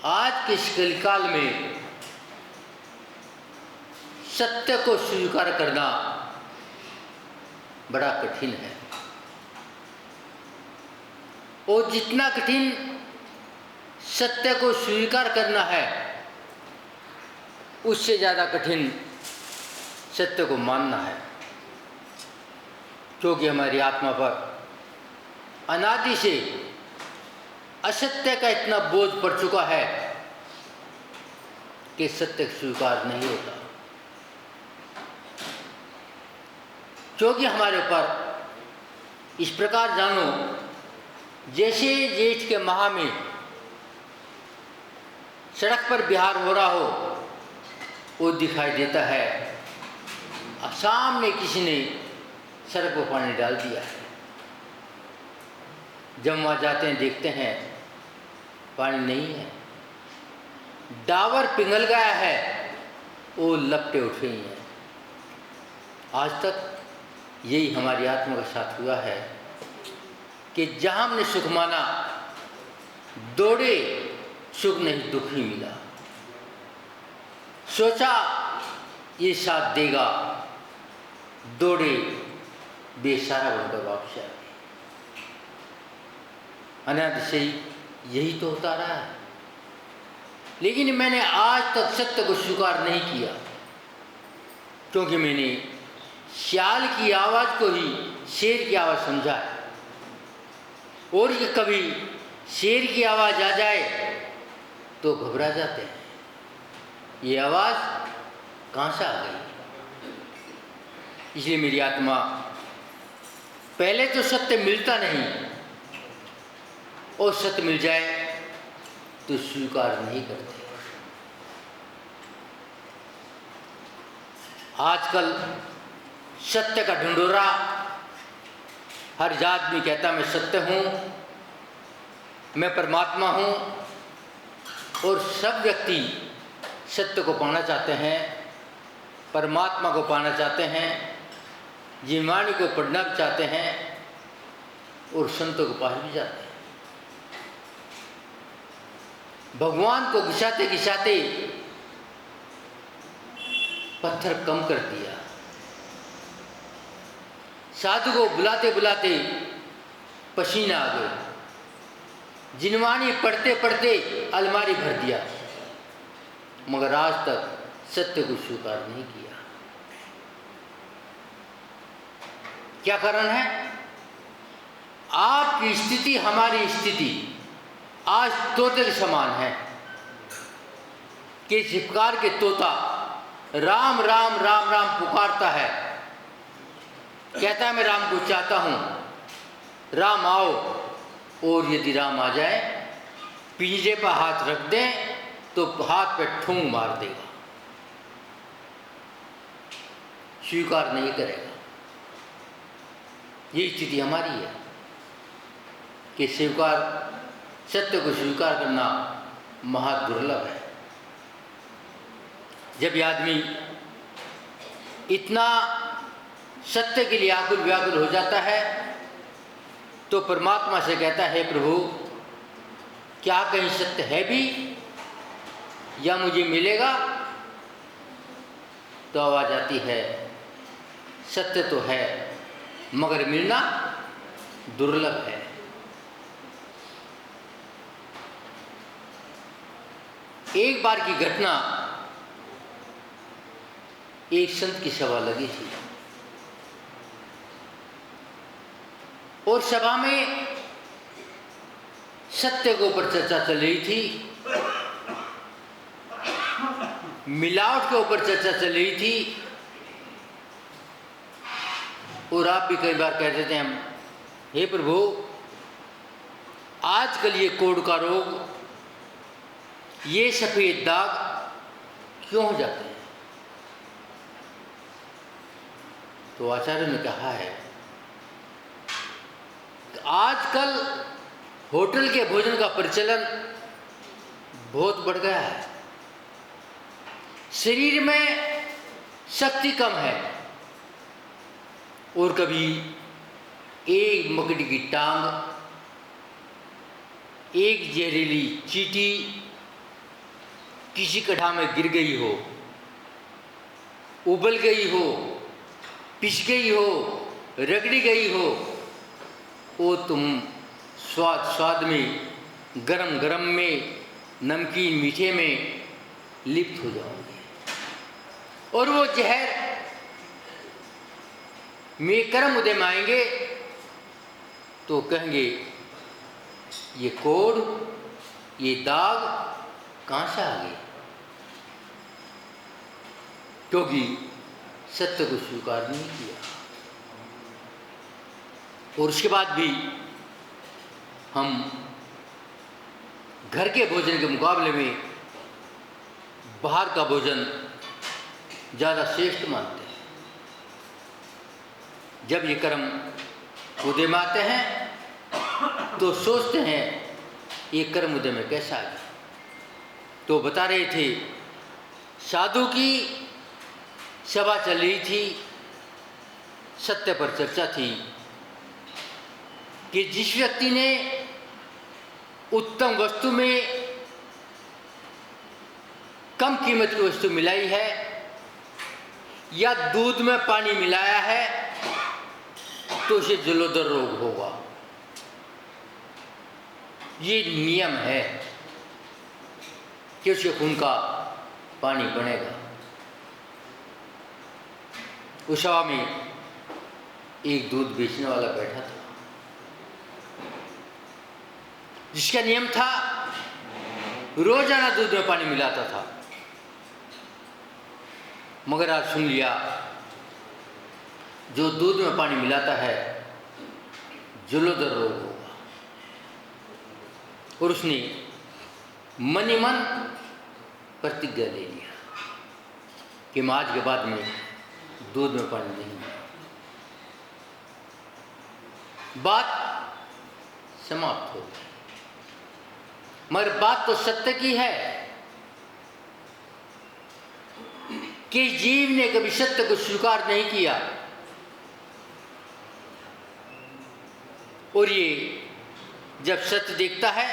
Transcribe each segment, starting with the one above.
आज के इस कलिकाल में सत्य को स्वीकार करना बड़ा कठिन है, और जितना कठिन सत्य को स्वीकार करना है, उससे ज़्यादा कठिन सत्य को मानना है। क्योंकि हमारी आत्मा पर अनादि से असत्य का इतना बोझ पड़ चुका है कि सत्य स्वीकार नहीं होता। क्योंकि हमारे ऊपर इस प्रकार जानो, जैसे जेठ के माह में सड़क पर बिहार हो रहा हो, वो दिखाई देता है, सामने किसी ने सड़क पर पानी डाल दिया है। जब वहाँ जाते हैं देखते हैं पानी नहीं है, डावर पिघल गया है, वो लपटे उठ गई हैं। आज तक यही हमारी आत्मा के साथ हुआ है कि जहाँ हमने सुख माना, दौड़े सुख नहीं दुख ही मिला। सोचा ये साथ देगा, दौड़े बेसारा बनकर वापस आ गए। अनादि से यही तो होता रहा है। लेकिन मैंने आज तक सत्य को स्वीकार नहीं किया, क्योंकि मैंने श्याल की आवाज़ को ही शेर की आवाज़ समझा है। और कि कभी शेर की आवाज़ आ जाए तो घबरा जाते हैं, ये आवाज़ कहाँ से आ गई। इसलिए मेरी आत्मा पहले तो सत्य मिलता नहीं, और सत्य मिल जाए तो स्वीकार नहीं करते। आजकल सत्य का ढिंढोरा, हर आदमी कहता मैं सत्य हूँ, मैं परमात्मा हूँ, और सब व्यक्ति सत्य को पाना चाहते हैं, परमात्मा को पाना चाहते हैं, जीववाणी को पढ़ना भी चाहते हैं, और संतों को पा भी जाते हैं। भगवान को घिसाते घिसाते पत्थर कम कर दिया, साधु को बुलाते बुलाते पसीना आ गया, जिनवाणी पढ़ते पढ़ते अलमारी भर दिया, मगर आज तक सत्य को स्वीकार नहीं किया। क्या कारण है? आपकी स्थिति हमारी स्थिति आज तोते के समान है कि चिपकार के तोता राम राम राम राम पुकारता है, कहता है मैं राम को चाहता हूँ, राम आओ, और यदि राम आ जाए पिंजरे पर हाथ रख दें तो हाथ पे ठूंग मार देगा, स्वीकार नहीं करेगा। ये स्थिति हमारी है कि सत्य को स्वीकार करना महादुर्लभ है। जब ये आदमी इतना सत्य के लिए आकुल व्याकुल हो जाता है, तो परमात्मा से कहता है, प्रभु क्या कहीं सत्य है भी, या मुझे मिलेगा? तो आवाज आती है, सत्य तो है मगर मिलना दुर्लभ है। एक बार की घटना, एक संत की सभा लगी थी, और सभा में सत्य के ऊपर चर्चा चल रही थी, मिलावट के ऊपर चर्चा चल रही थी। और आप भी कई बार कहते थे, हम हे प्रभु आजकल ये कोढ़ का रोग, ये सफ़ेद दाग क्यों हो जाते हैं? तो आचार्य ने कहा है कि आजकल होटल के भोजन का प्रचलन बहुत बढ़ गया है, शरीर में शक्ति कम है, और कभी एक मकड़ी की टांग, एक जहरीली चींटी, किसी गड्ढा में गिर गई हो, उबल गई हो, पिस गई हो, रगड़ी गई हो, वो तुम स्वाद में, गरम गरम में, नमकीन मीठे में लिप्त हो जाओगे। और वो जहर में कर्म उदय में आएंगे तो कहेंगे ये कोड़, ये दाग कहाँ से आ गए? क्योंकि सत्य को स्वीकार नहीं किया। और उसके बाद भी हम घर के भोजन के मुकाबले में बाहर का भोजन ज़्यादा श्रेष्ठ मानते हैं। जब ये कर्म उदय में आते हैं तो सोचते हैं ये कर्म उदय में कैसा आ गया। तो बता रहे थे, साधु की सभा चल रही थी, सत्य पर चर्चा थी कि जिस व्यक्ति ने उत्तम वस्तु में कम कीमत की वस्तु मिलाई है या दूध में पानी मिलाया है तो उसे जलोदर रोग होगा। ये नियम है कि उसके खून का पानी बनेगा। उस सभा में एक दूध बेचने वाला बैठा था, जिसका नियम था रोजाना दूध में पानी मिलाता था। मगर आज सुन लिया, जो दूध में पानी मिलाता है जलोदर रोग होगा। और उसने मन ही मन प्रतिज्ञा ले लिया कि मैं आज के बाद में दूध में पानी नहीं मिलाऊंगा। बात समाप्त हो गई। मगर बात तो सत्य की है कि जीव ने कभी सत्य को स्वीकार नहीं किया। और ये जब सत्य देखता है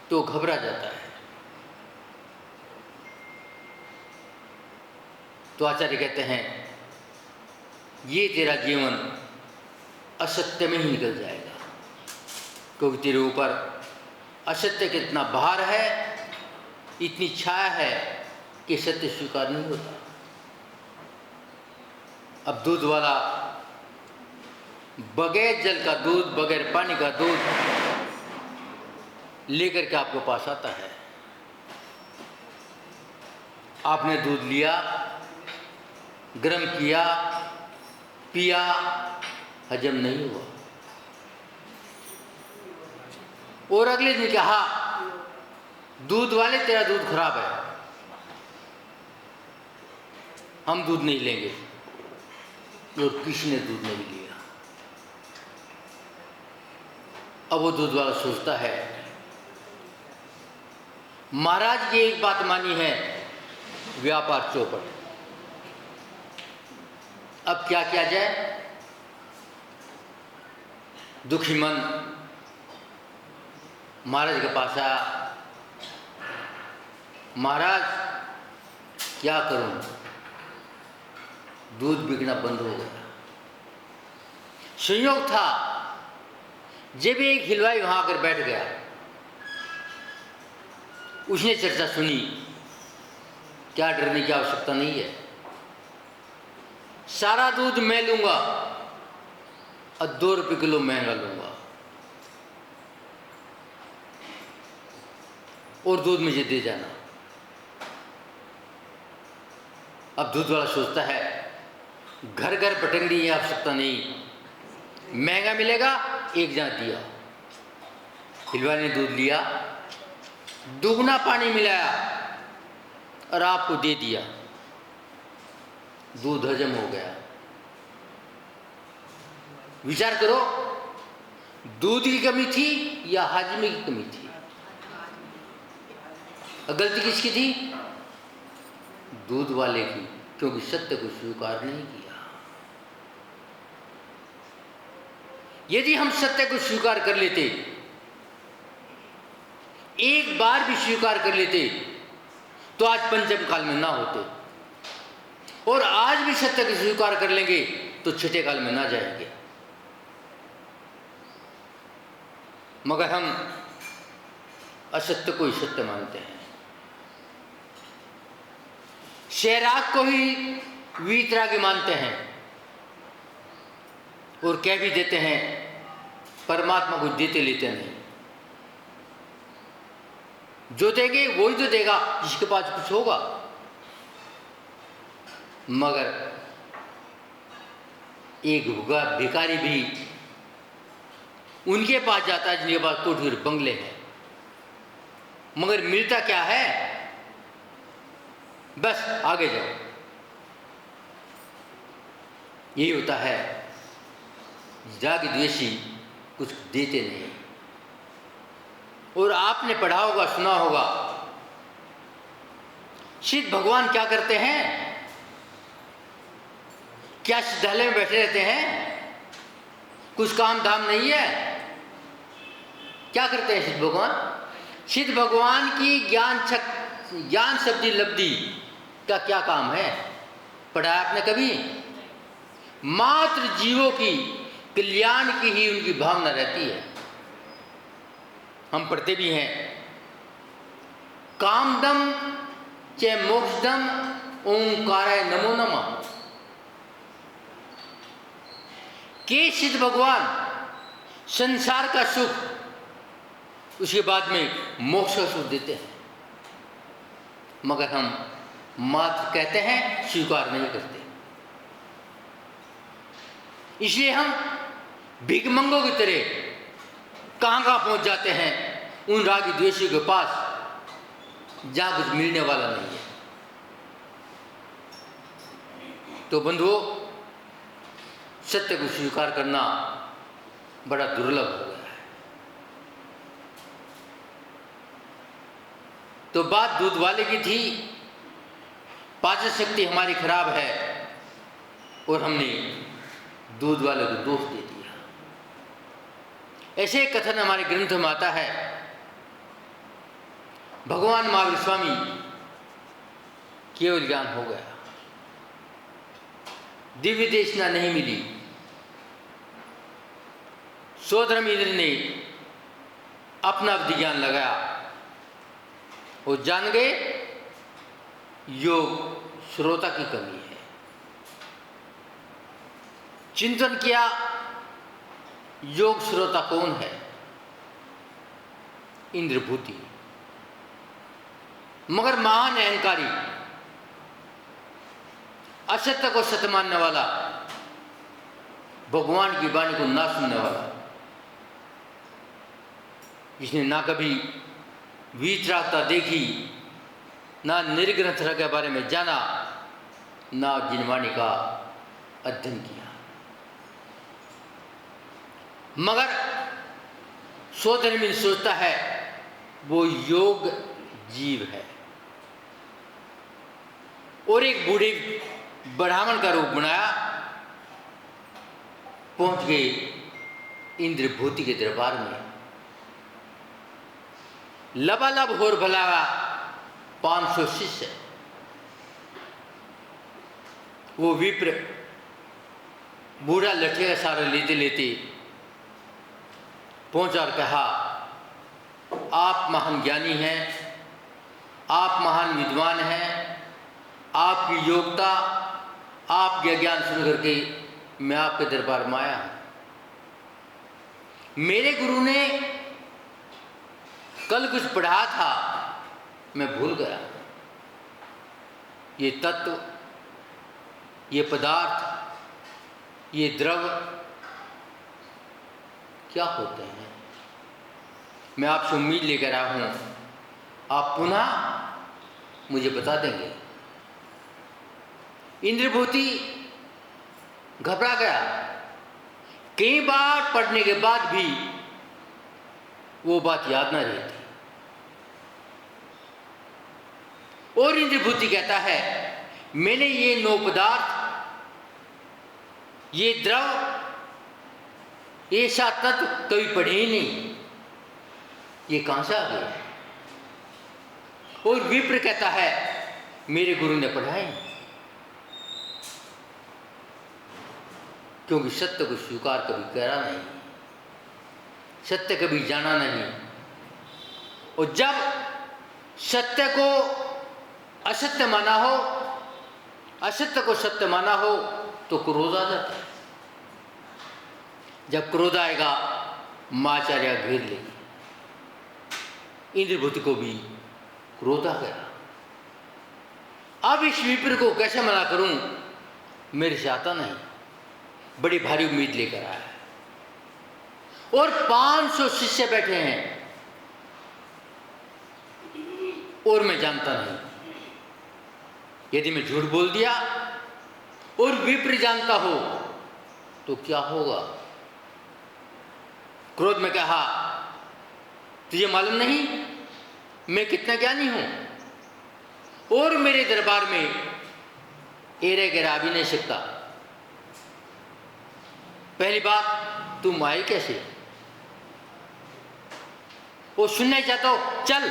तो घबरा जाता है। तो आचार्य कहते हैं ये तेरा जीवन असत्य में ही निकल जाएगा, क्योंकि तेरे ऊपर असत्य का इतना भार है, इतनी छाया है कि सत्य स्वीकार नहीं होता। अब दूध वाला बगैर जल का दूध, बगैर पानी का दूध लेकर के आपके पास आता है। आपने दूध लिया, गर्म किया, पिया, हजम नहीं हुआ। और अगले दिन कहा, दूध वाले तेरा दूध खराब है, हम दूध नहीं लेंगे। और किसी ने दूध नहीं लिया। अब वो दूध वाला सोचता है, महाराज की एक बात मानी है, व्यापार चौपट, अब क्या किया जाए। दुखी मन महाराज के पास आया, महाराज क्या करूं, दूध बिकना बंद हो गया। संयोग था जब एक हिलवाई वहां आकर बैठ गया, उसने चर्चा सुनी, क्या डरने की आवश्यकता नहीं है, सारा दूध मैं लूंगा और 2 रुपये किलो महंगा लूंगा और दूध मुझे दे जाना। अब दूध वाला सोचता है, घर घर भटकने की आवश्यकता नहीं, महंगा मिलेगा, एक जना दिया। हिलवाई ने दूध लिया, दुगना पानी मिलाया और आपको दे दिया। दूध हजम हो गया। विचार करो, दूध की कमी थी या हाजमे की कमी थी? गलती किसकी थी? दूध वाले की, क्योंकि सत्य को स्वीकार नहीं किया। यदि हम सत्य को स्वीकार कर लेते, एक बार भी स्वीकार कर लेते, तो आज पंचम काल में ना होते, और आज भी सत्य को स्वीकार कर लेंगे तो छठे काल में ना जाएंगे। मगर हम असत्य को ही सत्य मानते हैं, शैराग को ही वीतरागी मानते हैं, और कह भी देते हैं परमात्मा को देते लेते नहीं। जो देंगे वही तो देगा जिसके पास कुछ होगा। मगर एक भूखा भिखारी भी उनके पास जाता है जिनके पास कोठी और बंगले हैं, मगर मिलता क्या है? बस आगे जाओ। यही होता है, रागी द्वेषी कुछ देते नहीं। और आपने पढ़ा होगा, सुना होगा, शिव भगवान क्या करते हैं? क्या सिद्धालय में बैठे रहते हैं? कुछ काम धाम नहीं है? क्या करते हैं सिद्ध भगवान? सिद्ध भगवान की ज्ञान शक्ति लब्धि का क्या काम है? पढ़ा आपने कभी? मात्र जीवों की कल्याण की ही उनकी भावना रहती है। हम पढ़ते भी हैं, कामदम च मोक्षदम ओंकाराय नमो नमः। के सिद्ध भगवान संसार का सुख, उसके बाद में मोक्ष का सुख देते हैं, मगर हम मात्र कहते हैं, स्वीकार नहीं करते। इसलिए हम भिखमंगों की तरह कहाँ पहुंच जाते हैं? उन रागी द्वेषियों के पास जहाँ कुछ मिलने वाला नहीं है। तो बंधुओं, सत्य को स्वीकार करना बड़ा दुर्लभ हो गया है। तो बात दूध वाले की थी, पाचन शक्ति हमारी खराब है और हमने दूध वाले को दोष दे दिया। ऐसे कथन हमारे ग्रंथ में आता है। भगवान महावीर स्वामी केवल ज्ञान हो गया, दिव्य देशना नहीं मिली। सोधर्म इंद्र ने अपना विज्ञान लगाया और जान गए योग श्रोता की कमी है। चिंतन किया, योग श्रोता कौन है? इंद्रभूति। मगर महान अहंकारी, असत्य को सत्य मानने वाला, भगवान की वाणी को ना सुनने वाला, जिसने ना कभी वीतरागता देखी, ना निर्ग्रंथ के बारे में जाना, ना जिनवाणी का अध्ययन किया, मगर सोधर्मी सोचता है वो योग जीव है, और एक बूढ़े ब्राह्मण का रूप बनाया, पहुंच गए इंद्रभूति के दरबार में। लबालब होर भलावा 500 शिष्य। वो विप्र बूढ़ा लठे का सारा लेते लेते पहुंचा और कहा, आप महान ज्ञानी हैं, आप महान विद्वान हैं, आपकी योग्यता, आपके ज्ञान सुन करके मैं आपके दरबार में आया हूं। मेरे गुरु ने कल कुछ पढ़ा था, मैं भूल गया। ये तत्व, ये पदार्थ, ये द्रव क्या होते हैं? मैं आपसे उम्मीद लेकर आया हूं, आप पुनः मुझे बता देंगे। इंद्रभूति घबरा गया। कई बार पढ़ने के बाद भी वो बात याद ना रहती। और इंद्रभूति कहता है, मैंने ये 9 पदार्थ, ये द्रव, ऐसा तत्व कभी पढ़े ही नहीं, ये कहां से आ गया? और विप्र कहता है मेरे गुरु ने पढ़ाए, क्योंकि सत्य को स्वीकार कभी करा नहीं, सत्य कभी जाना नहीं। और जब सत्य को असत्य माना हो, असत्य को सत्य माना हो, तो क्रोध आ जाता है। जब क्रोध आएगा माचार्य घेर लेगी। इंद्रभूति को भी क्रोध आ गया। अब इस विप्र को कैसे मना करूं, मेरे से आता नहीं, बड़ी भारी उम्मीद लेकर आया है और 500 शिष्य बैठे हैं और मैं जानता नहीं। यदि मैं झूठ बोल दिया और विप्र जानता हो तो क्या होगा। क्रोध में कहा, तुझे मालूम नहीं मैं कितना ज्ञानी हूं और मेरे दरबार में एरे गिरा भी नहीं सकता। पहली बात, तुम आए कैसे? वो सुनना ही चाहता हो, चल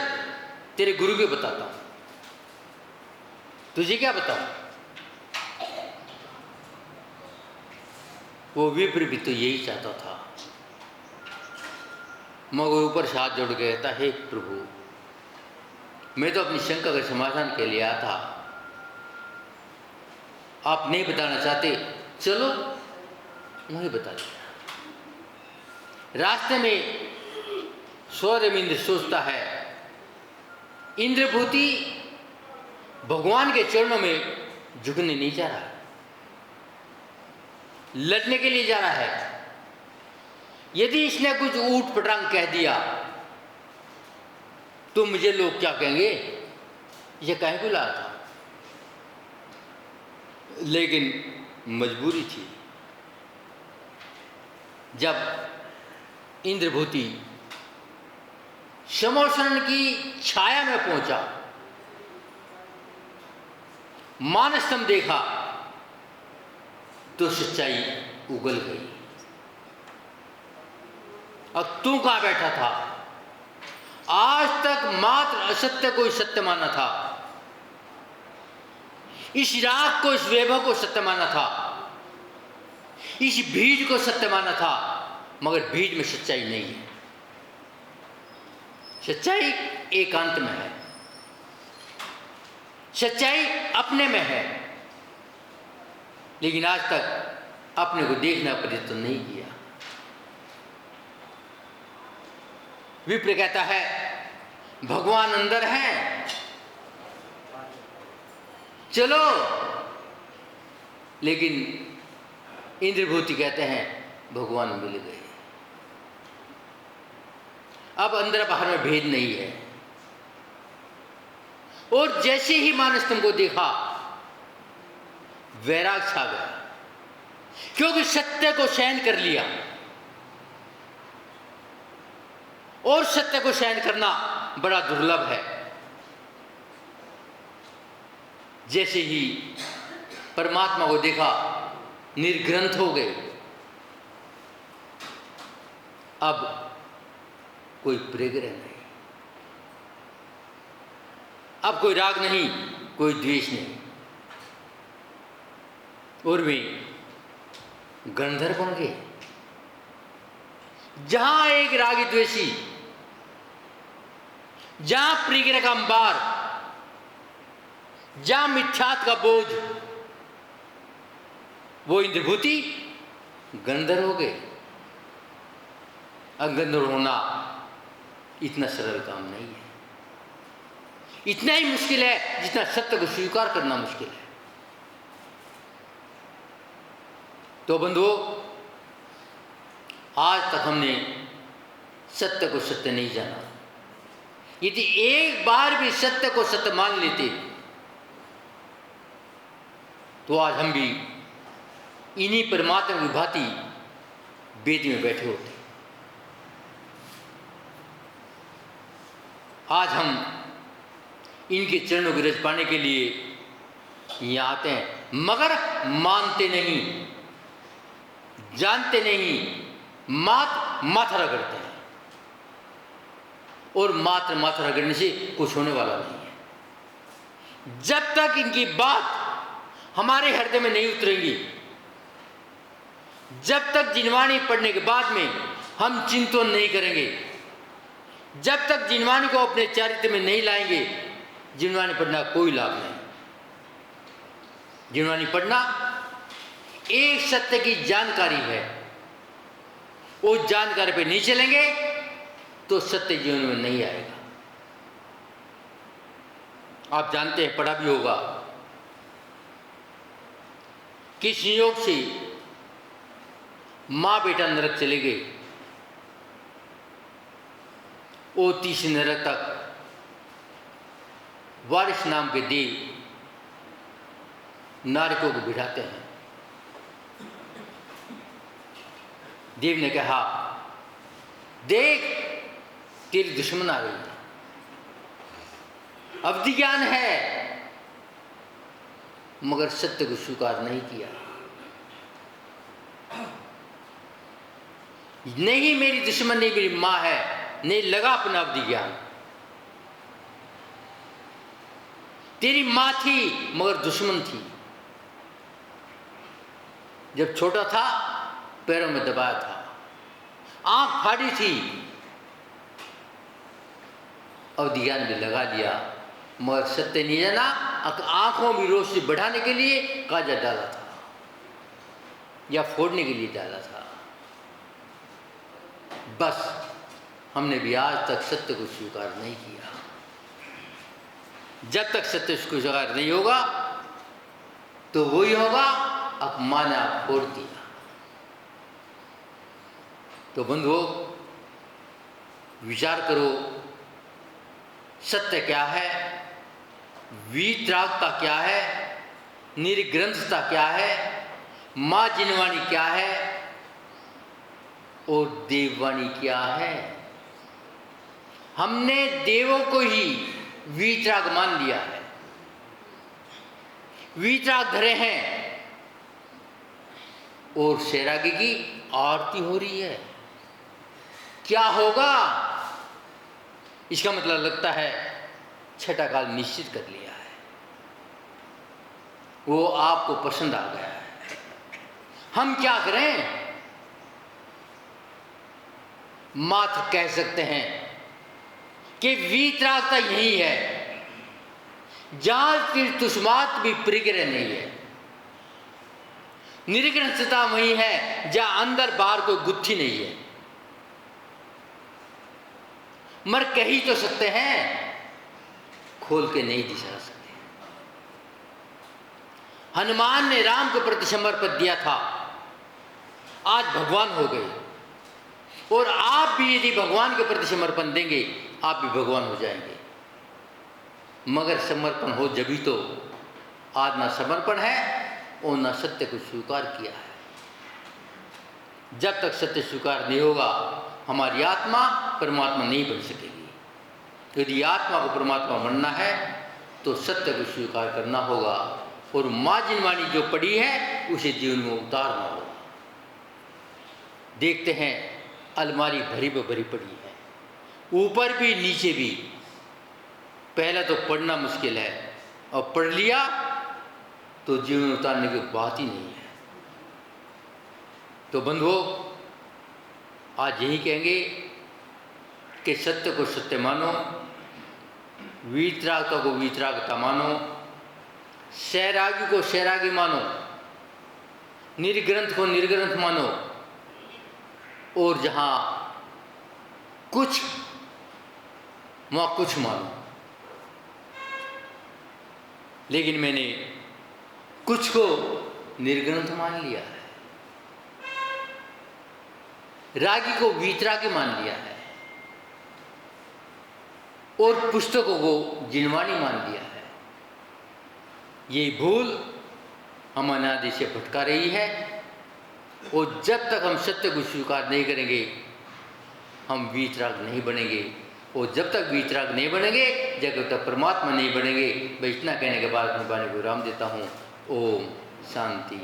तेरे गुरु को बताता हूं। तुझे क्या बताऊं? वो विप्र भी तो यही चाहता था, मगर ऊपर से हाथ जोड़ के कहता, हे प्रभु, मैं तो अपनी शंका के समाधान के लिए आया था, आप नहीं बताना चाहते, चलो मुझे बता दिया। रास्ते में सौरविंद्र सोचता है, इंद्रभूति भगवान के चरणों में झुकने नहीं जा रहा, लड़ने के लिए जा रहा है। यदि इसने कुछ ऊट पटांग कह दिया तो मुझे लोग क्या कहेंगे, ये कहीं को लाया था। लेकिन मजबूरी थी। जब इंद्रभूति समोषण की छाया में पहुंचा, मानस्तंभ देखा तो सच्चाई उगल गई। अब तू कहां बैठा था? आज तक मात्र असत्य को सत्य माना था, इस राग को, इस वैभव को सत्य माना था, इस बीज को सत्य माना था, मगर बीज में सच्चाई नहीं है। सच्चाई एकांत में है, सच्चाई अपने में है, लेकिन आज तक अपने को देखना प्रयत्न नहीं किया। विप्र कहता है भगवान अंदर है, चलो, लेकिन इंद्रभूति कहते हैं भगवान मिल गए। अब अंदर बाहर में भेद नहीं है। और जैसे ही मानस्तंभ को देखा, वैराग छा गया, क्योंकि सत्य को सहन कर लिया। और सत्य को सहन करना बड़ा दुर्लभ है। जैसे ही परमात्मा को देखा, निर्ग्रंथ हो गए। अब कोई प्रेग्रह नहीं, अब कोई राग नहीं, कोई द्वेष नहीं, और वे गंधर्व बन गए। जहां एक रागी द्वेषी, जहां प्रिग्रह का अंबार, जहां मिथ्यात का बोझ, वो इंद्रभूति गंधर्व हो गए। अब गंधर्व होना इतना सरल काम नहीं है, इतना ही मुश्किल है जितना सत्य को स्वीकार करना मुश्किल है। तो बंधुओं, आज तक हमने सत्य को सत्य नहीं जाना। यदि एक बार भी सत्य को सत्य मान लेते तो आज हम भी इन्हीं परमात्मा की भांति वेदी में बैठे होते। आज हम इनके चरणों की रज पाने के लिए यहाँ आते हैं, मगर मानते नहीं, जानते नहीं, माथा रगड़ते हैं। और मात्र माथा रगड़ने से कुछ होने वाला नहीं है। जब तक इनकी बात हमारे हृदय में नहीं उतरेंगी, जब तक जिनवाणी पढ़ने के बाद में हम चिंतन नहीं करेंगे, जब तक जिनवाणी को अपने चरित्र में नहीं लाएंगे, जिनवाणी पढ़ना कोई लाभ नहीं। जिनवाणी पढ़ना एक सत्य की जानकारी है, उस जानकारी पे नहीं चलेंगे तो सत्य जीवन में नहीं आएगा। आप जानते हैं, पढ़ा भी होगा, किस संयोग से मां बेटा नरक चले गए, वो 30 नरक तक वारिस नाम के देव नारकों को बिठाते हैं। देव ने कहा, देख तेरी दुश्मन आ रही है, अवधि ज्ञान है मगर सत्य को स्वीकार नहीं किया। नहीं मेरी दुश्मन नहीं मेरी मां है, नहीं लगा अपना अवधि ज्ञान। तेरी मां थी मगर दुश्मन थी। जब छोटा था पैरों में दबाया था, आंख फाड़ी थी, अवधि ज्ञान भी लगा दिया मगर सत्य नहीं जाना। आंखों में रोशनी बढ़ाने के लिए काजल डाला था या फोड़ने के लिए डाला था। बस हमने भी आज तक सत्य को स्वीकार नहीं किया। जब तक सत्य को स्वीकार नहीं होगा तो वही होगा, अपमाना फोड़ दिया। तो बंधुओं, विचार करो, सत्य क्या है, वीतरागता क्या है, निर्ग्रंथता क्या है, मां जिनवाणी क्या है और देववाणी क्या है। हमने देवों को ही वीतराग मान लिया है, वीतराग धरे हैं और सैरागी की आरती हो रही है। क्या होगा? इसका मतलब लगता है छठा काल निश्चित कर लिया है, वो आपको पसंद आ गया है। हम क्या करें? मात्र कह सकते हैं कि वीतरागता यही है जहां तीर्थुष्मात भी परिग्रह नहीं है। निर्ग्रंथता वही है जहां अंदर बाहर कोई गुत्थी नहीं है। मर कह ही तो सकते हैं, खोल के नहीं दिखा सकते। हनुमान ने राम के प्रति समर्पण दिया था, आज भगवान हो गए। और आप भी यदि भगवान के प्रति समर्पण देंगे, आप भी भगवान हो जाएंगे। मगर समर्पण हो जभी तो, आज ना समर्पण है और ना सत्य को स्वीकार किया है। जब तक सत्य स्वीकार नहीं होगा, हमारी आत्मा परमात्मा नहीं बन सकेगी। यदि आत्मा को परमात्मा बनना है तो सत्य को स्वीकार करना होगा और मां जिनवाणी जो पड़ी है उसे जीवन में उतारना होगा। देखते हैं अलमारी भरी भरी पड़ी है, ऊपर भी नीचे भी। पहला तो पढ़ना मुश्किल है और पढ़ लिया तो जीवन उतारने की बात ही नहीं है। तो बंधुओं, आज यही कहेंगे कि सत्य को सत्य मानो, वीतरागता को वीतरागता मानो, सैरागी को सैरागी मानो, निर्ग्रंथ को निर्ग्रंथ मानो, और जहां कुछ वहां कुछ मानो। लेकिन मैंने कुछ को निर्ग्रंथ मान लिया है, रागी को वीतरागी मान लिया है और पुस्तकों को जिनवाणी मान लिया है। ये भूल हम अनादि से भटका रही है और जब तक हम सत्य को स्वीकार नहीं करेंगे, हम वीतराग नहीं बनेंगे। और जब तक वीतराग नहीं बनेंगे, जब तक परमात्मा नहीं बनेंगे। मैं इतना कहने के बाद अपनी वाणी को विराम देता हूँ। ओम शांति।